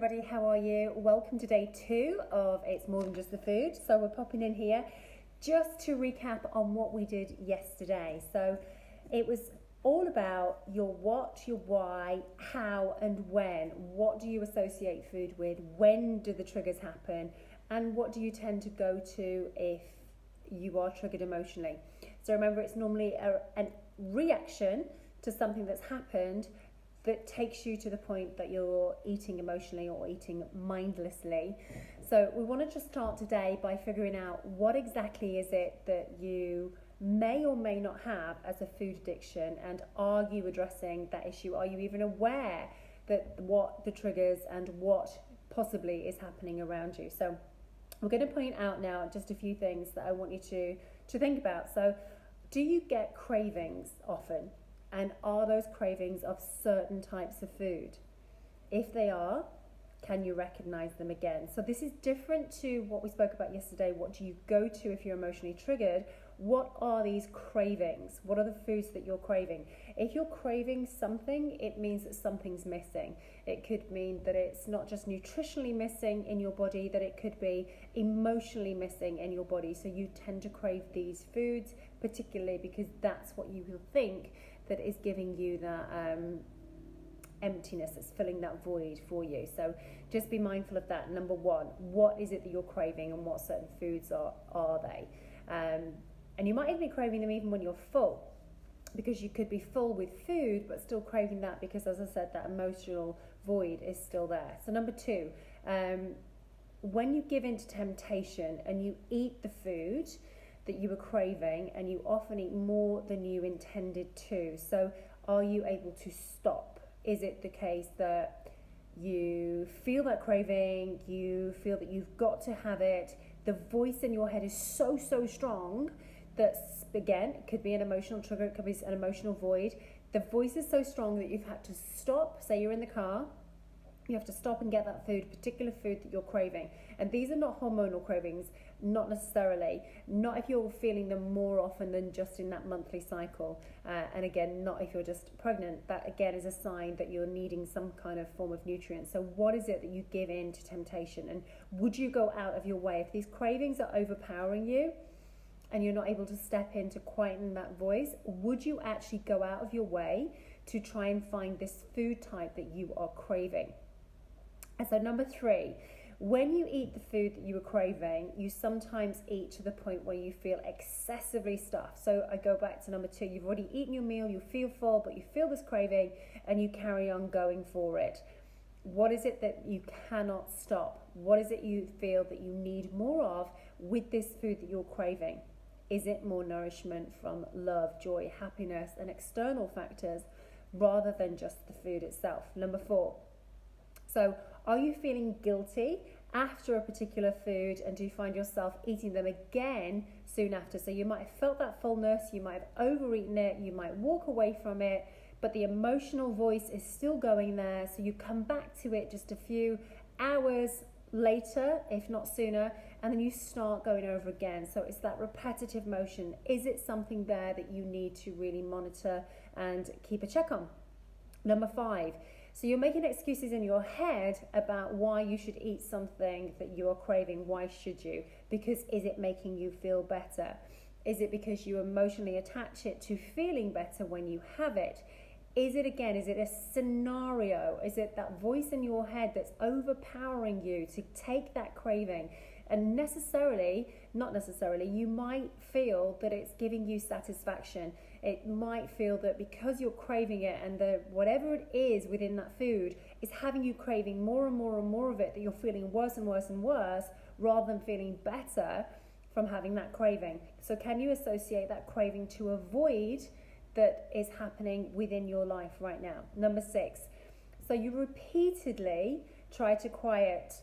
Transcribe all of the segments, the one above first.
everybody, how are you? Welcome to day 2 of It's More Than Just the Food. So we're popping in here just to recap on what we did yesterday. So it was all about your what, your why, how and when. What do you associate food with? When do the triggers happen? And what do you tend to go to if you are triggered emotionally? So remember, it's normally a reaction to something that's happened that takes you to the point that you're eating emotionally or eating mindlessly. So we want to just start today by figuring out what exactly is it that you may or may not have as a food addiction, and are you addressing that issue? Are you even aware that what the triggers and what possibly is happening around you? So we're going to point out now just a few things that I want you to think about. So do you get cravings often? And are those cravings of certain types of food? If they are, can you recognize them again? So this is different to what we spoke about yesterday. What do you go to if you're emotionally triggered? What are these cravings? What are the foods that you're craving? If you're craving something, it means that something's missing. It could mean that it's not just nutritionally missing in your body, that it could be emotionally missing in your body. So you tend to crave these foods, particularly because that's what you will think that is giving you that emptiness, that's filling that void for you. So just be mindful of that. Number one, what is it that you're craving and what certain foods are they? And you might even be craving them even when you're full, because you could be full with food but still craving that because, as I said, that emotional void is still there. So number two, when you give in to temptation and you eat the food that you were craving, and you often eat more than you intended to. So are you able to stop? Is it the case that you feel that craving, you feel that you've got to have it, the voice in your head is so strong that, again, it could be an emotional trigger, it could be an emotional void. The voice is so strong that you've had to stop. Say you're in the car, you have to stop and get that food, particular food that you're craving. And these are not hormonal cravings, not necessarily. Not if you're feeling them more often than just in that monthly cycle. And again, not if you're just pregnant. That again is a sign that you're needing some kind of form of nutrient. So what is it that you give in to temptation? And would you go out of your way? If these cravings are overpowering you and you're not able to step in to quieten that voice, would you actually go out of your way to try and find this food type that you are craving? And so number three, when you eat the food that you were craving, you sometimes eat to the point where you feel excessively stuffed. So I go back to number two, you've already eaten your meal, you feel full, but you feel this craving and you carry on going for it. What is it that you cannot stop? What is it you feel that you need more of with this food that you're craving? Is it more nourishment from love, joy, happiness, and external factors rather than just the food itself? Number four, so are you feeling guilty after a particular food, and do you find yourself eating them again soon after? So you might have felt that fullness, you might have overeaten it, you might walk away from it, but the emotional voice is still going there. So you come back to it just a few hours later, if not sooner, and then you start going over again. So it's that repetitive motion. Is it something there that you need to really monitor and keep a check on? Number five, so you're making excuses in your head about why you should eat something that you are craving. Why should you? Because is it making you feel better? Is it because you emotionally attach it to feeling better when you have it? Is it a scenario? Is it that voice in your head that's overpowering you to take that craving? And not necessarily, you might feel that it's giving you satisfaction. It might feel that because you're craving it and whatever it is within that food is having you craving more and more and more of it, that you're feeling worse and worse and worse rather than feeling better from having that craving. So can you associate that craving to a void that is happening within your life right now? Number six, so you repeatedly try to quiet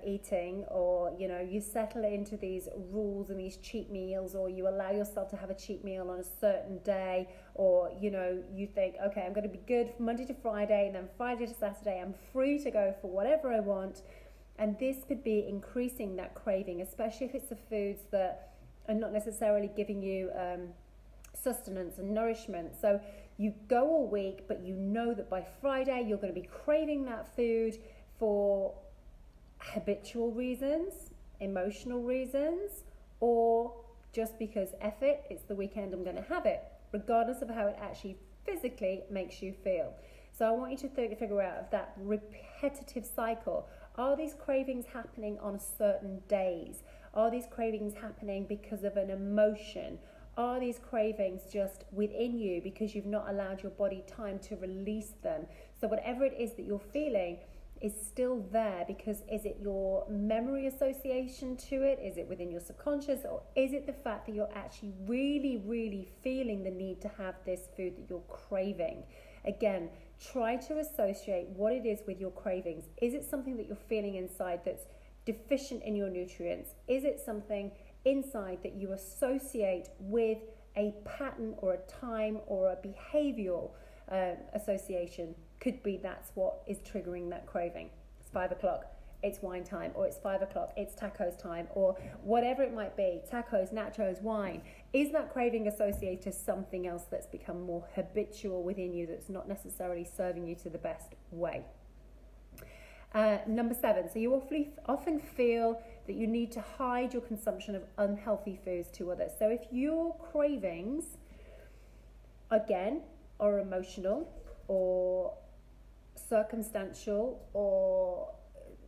eating, or you settle into these rules and these cheat meals, or you allow yourself to have a cheat meal on a certain day, or you think, okay, I'm going to be good from Monday to Friday, and then Friday to Saturday I'm free to go for whatever I want. And this could be increasing that craving, especially if it's the foods that are not necessarily giving you sustenance and nourishment. So you go all week, but you know that by Friday you're going to be craving that food, for habitual reasons, emotional reasons, or just because F it, it's the weekend, I'm going to have it, regardless of how it actually physically makes you feel. So I want you to figure out of that repetitive cycle, are these cravings happening on certain days? Are these cravings happening because of an emotion? Are these cravings just within you because you've not allowed your body time to release them? So whatever it is that you're feeling is still there, because is it your memory association to it? Is it within your subconscious? Or is it the fact that you're actually really, really feeling the need to have this food that you're craving? Again, try to associate what it is with your cravings. Is it something that you're feeling inside that's deficient in your nutrients? Is it something inside that you associate with a pattern or a time or a behavioral association? Could be that's what is triggering that craving. It's 5 o'clock, it's wine time, or it's 5 o'clock, it's tacos time, or whatever it might be, tacos, nachos, wine. Is that craving associated to something else that's become more habitual within you that's not necessarily serving you to the best way? Number 7, so you often feel that you need to hide your consumption of unhealthy foods to others. So if your cravings, again, are emotional or circumstantial or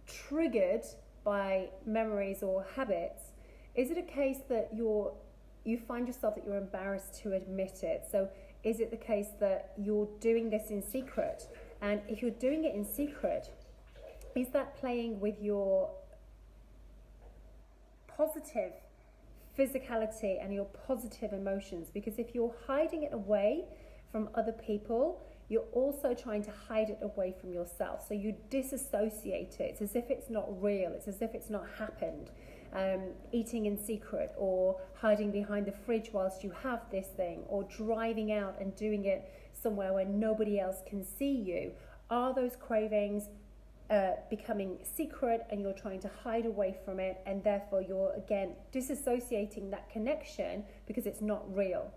triggered by memories or habits, is it a case that you find yourself that you're embarrassed to admit it? So is it the case that you're doing this in secret? And if you're doing it in secret, is that playing with your positive physicality and your positive emotions? Because if you're hiding it away from other people, you're also trying to hide it away from yourself. So you disassociate it. It's as if it's not real. It's as if it's not happened. Eating in secret, or hiding behind the fridge whilst you have this thing, or driving out and doing it somewhere where nobody else can see you. Are those cravings becoming secret and you're trying to hide away from it, and therefore you're again disassociating that connection because it's not real?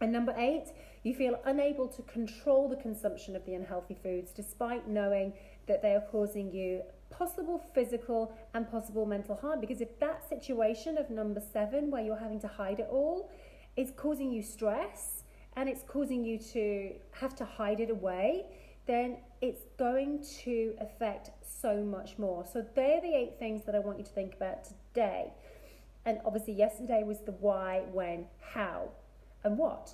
And number 8, you feel unable to control the consumption of the unhealthy foods despite knowing that they are causing you possible physical and possible mental harm. Because if that situation of number 7, where you're having to hide it all, is causing you stress and it's causing you to have to hide it away, then it's going to affect so much more. So they're the 8 things that I want you to think about today. And obviously yesterday was the why, when, how, and what.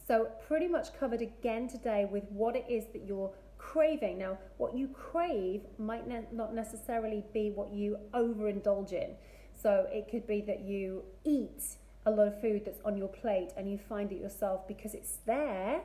So pretty much covered again today with what it is that you're craving. Now, what you crave might not necessarily be what you overindulge in. So it could be that you eat a lot of food that's on your plate and you find it yourself because it's there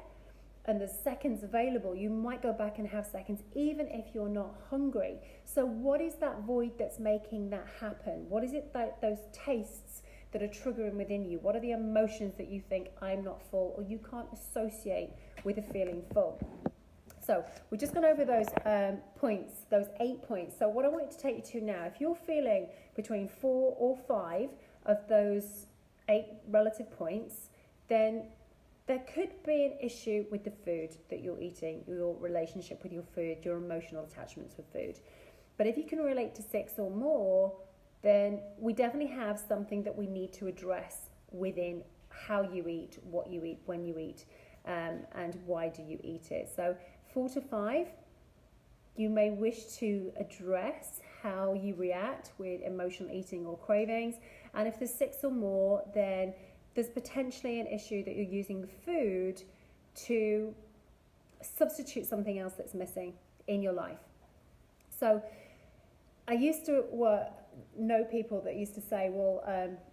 and there's seconds available. You might go back and have seconds even if you're not hungry. So what is that void that's making that happen? What is it that those tastes that are triggering within you? What are the emotions that you think I'm not full, or you can't associate with a feeling full? So we're just gone over those points, those 8 points. So what I want to take you to now, if you're feeling between 4 or 5 of those 8 relative points, then there could be an issue with the food that you're eating, your relationship with your food, your emotional attachments with food. But if you can relate to 6 or more, then we definitely have something that we need to address within how you eat, what you eat, when you eat, and why do you eat it. So 4 to 5, you may wish to address how you react with emotional eating or cravings. And if there's 6 or more, then there's potentially an issue that you're using food to substitute something else that's missing in your life. So I used to know people that used to say, well,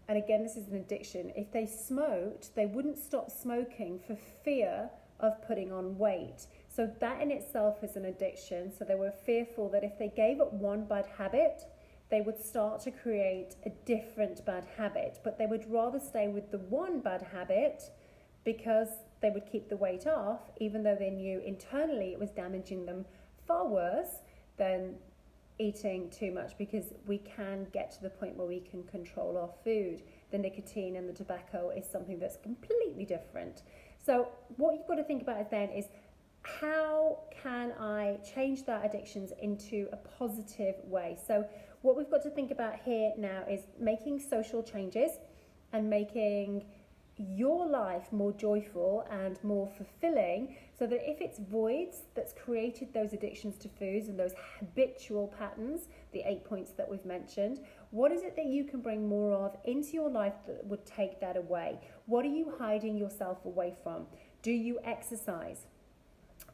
and again, this is an addiction, if they smoked, they wouldn't stop smoking for fear of putting on weight. So that in itself is an addiction. So they were fearful that if they gave up one bad habit, they would start to create a different bad habit, but they would rather stay with the one bad habit because they would keep the weight off, even though they knew internally it was damaging them far worse than eating too much, because we can get to the point where we can control our food. The nicotine and the tobacco is something that's completely different. So what you've got to think about then is how can I change that addictions into a positive way? So what we've got to think about here now is making social changes and making your life more joyful and more fulfilling, so that if it's voids that's created those addictions to foods and those habitual patterns, the 8 points that we've mentioned, what is it that you can bring more of into your life that would take that away? What are you hiding yourself away from? Do you exercise?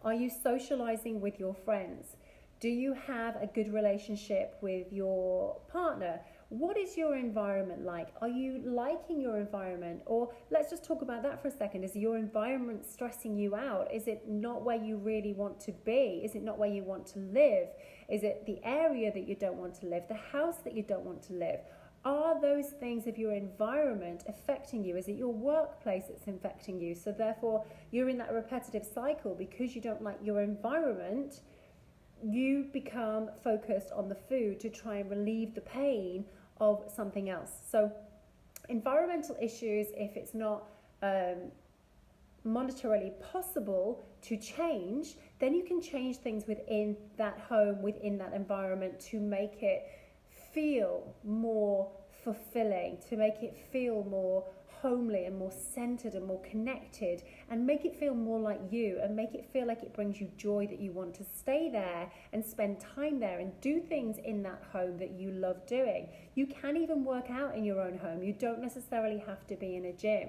Are you socializing with your friends? Do you have a good relationship with your partner? What is your environment like? Are you liking your environment? Or let's just talk about that for a second. Is your environment stressing you out? Is it not where you really want to be? Is it not where you want to live? Is it the area that you don't want to live? The house that you don't want to live? Are those things of your environment affecting you? Is it your workplace that's affecting you? So therefore, you're in that repetitive cycle because you don't like your environment. You become focused on the food to try and relieve the pain of something else. So environmental issues, if it's not monetarily possible to change, then you can change things within that home, within that environment, to make it feel more fulfilling, to make it feel more homely and more centered and more connected, and make it feel more like you, and make it feel like it brings you joy, that you want to stay there and spend time there and do things in that home that you love doing. You can even work out in your own home. You don't necessarily have to be in a gym.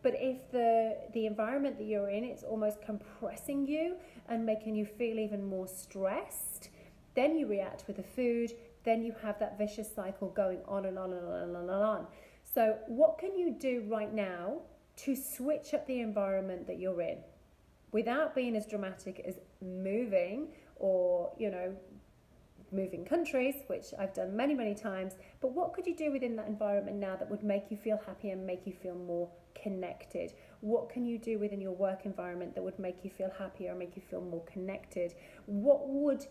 But if the environment that you're in, it's almost compressing you and making you feel even more stressed, then you react with the food, then you have that vicious cycle going on and on and on and on and on. So what can you do right now to switch up the environment that you're in without being as dramatic as moving, or, moving countries, which I've done many, many times. But what could you do within that environment now that would make you feel happy and make you feel more connected? What can you do within your work environment that would make you feel happier and make you feel more connected? What would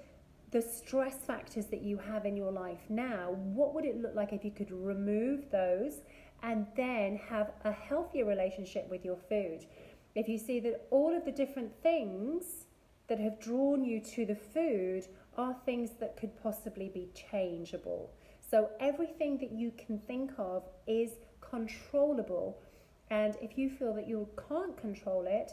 the stress factors that you have in your life now, what would it look like if you could remove those and then have a healthier relationship with your food? If you see that all of the different things that have drawn you to the food are things that could possibly be changeable. So everything that you can think of is controllable. And if you feel that you can't control it,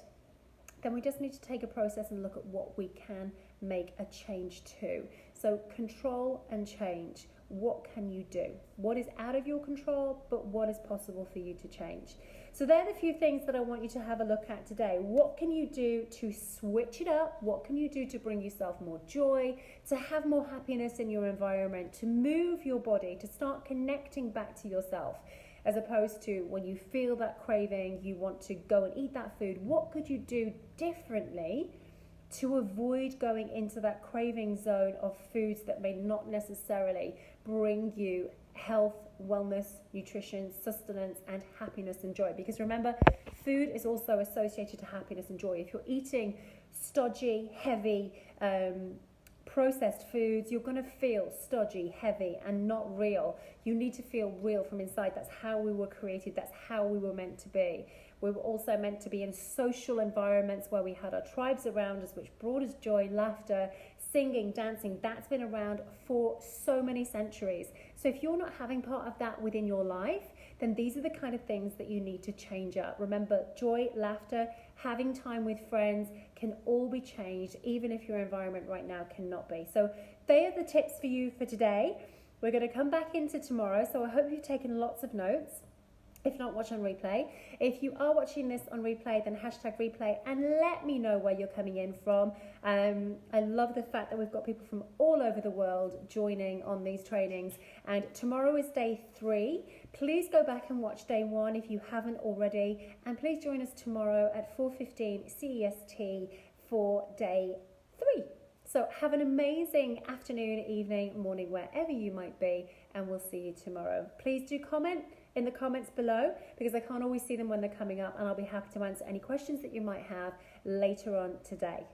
then we just need to take a process and look at what we can make a change to. So control and change. What can you do? What is out of your control, but what is possible for you to change? So they're the few things that I want you to have a look at today. What can you do to switch it up? What can you do to bring yourself more joy, to have more happiness in your environment, to move your body, to start connecting back to yourself? As opposed to when you feel that craving, you want to go and eat that food. What could you do differently to avoid going into that craving zone of foods that may not necessarily bring you health, wellness, nutrition, sustenance, and happiness and joy? Because remember, food is also associated to happiness and joy. If you're eating stodgy, heavy, processed foods, you're going to feel stodgy, heavy, and not real. You need to feel real from inside. That's how we were created. That's how we were meant to be. We were also meant to be in social environments where we had our tribes around us, which brought us joy, laughter, singing, dancing. That's been around for so many centuries. So if you're not having part of that within your life, then these are the kind of things that you need to change up. Remember, joy, laughter, having time with friends can all be changed, even if your environment right now cannot be. So they are the tips for you for today. We're going to come back into tomorrow, so I hope you've taken lots of notes. If not, watch on replay. If you are watching this on replay, then hashtag replay and let me know where you're coming in from. I love the fact that we've got people from all over the world joining on these trainings. And tomorrow is day 3. Please go back and watch day 1 if you haven't already. And please join us tomorrow at 4:15 CEST for day 3. So have an amazing afternoon, evening, morning, wherever you might be, and we'll see you tomorrow. Please do comment in the comments below, because I can't always see them when they're coming up, and I'll be happy to answer any questions that you might have later on today.